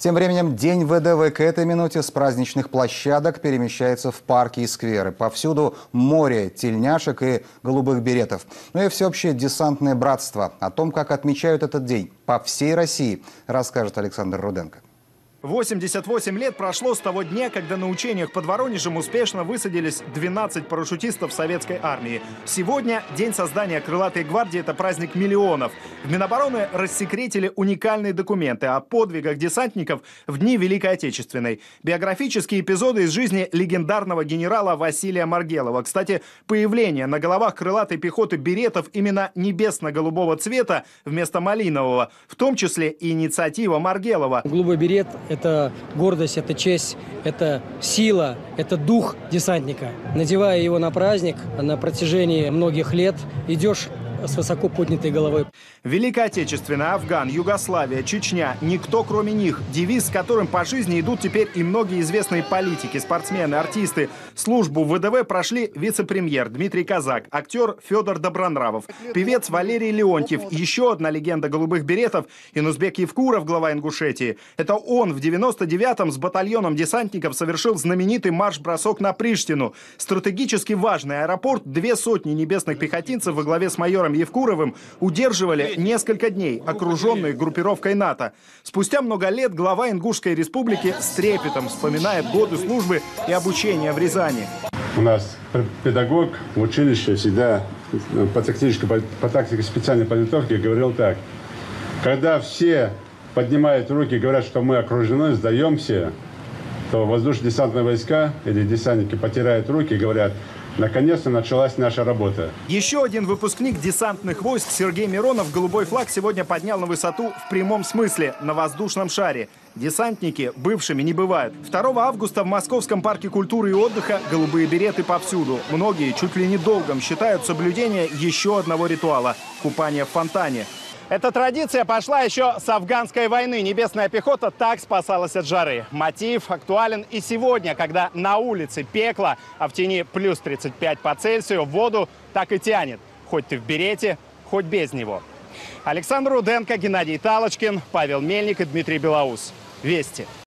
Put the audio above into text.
Тем временем День ВДВ к этой минуте с праздничных площадок перемещается в парки и скверы. Повсюду море тельняшек и голубых беретов. Ну и всеобщее десантное братство. О том, как отмечают этот день по всей России, расскажет Александр Руденко. 88 лет прошло с того дня, когда на учениях под Воронежем успешно высадились 12 парашютистов советской армии. Сегодня день создания крылатой гвардии – это праздник миллионов. В Минобороны рассекретили уникальные документы о подвигах десантников в дни Великой Отечественной. Биографические эпизоды из жизни легендарного генерала Василия Маргелова. Кстати, появление на головах крылатой пехоты беретов именно небесно-голубого цвета вместо малинового, в том числе и инициатива Маргелова. Голубой берет – это гордость, это честь, это сила, это дух десантника. Надевая его на праздник, на протяжении многих лет идешь с высоко поднятой головой. Великая Отечественная, Афган, Югославия, Чечня. Никто, кроме них. Девиз, с которым по жизни идут теперь и многие известные политики, спортсмены, артисты. Службу в ВДВ прошли вице-премьер Дмитрий Казак, актер Федор Добронравов, певец Валерий Леонтьев, еще одна легенда голубых беретов Инузбек Евкуров, глава Ингушетии. Это он в 99-м с батальоном десантников совершил знаменитый марш-бросок на Приштину. Стратегически важный аэропорт 200 небесных пехотинцев во главе с майором Евкуровым удерживали несколько дней, окруженные группировкой НАТО. Спустя много лет глава Ингушской республики с трепетом вспоминает годы службы и обучения в Рязани. У нас педагог в училище всегда по тактике специальной подготовки говорил так: когда все поднимают руки и говорят, что мы окружены, сдаемся, то воздушно-десантные войска или десантники потирают руки и говорят: наконец-то началась наша работа. Еще один выпускник десантных войск Сергей Миронов голубой флаг сегодня поднял на высоту в прямом смысле, на воздушном шаре. Десантники бывшими не бывают. 2 августа в Московском парке культуры и отдыха голубые береты повсюду. Многие чуть ли не долгом считают соблюдение еще одного ритуала – купания в фонтане. Эта традиция пошла еще с афганской войны. Небесная пехота так спасалась от жары. Мотив актуален и сегодня, когда на улице пекло, а в тени плюс 35 по Цельсию, воду так и тянет. Хоть ты в берете, хоть без него. Александр Руденко, Геннадий Талочкин, Павел Мельник и Дмитрий Белоус. Вести.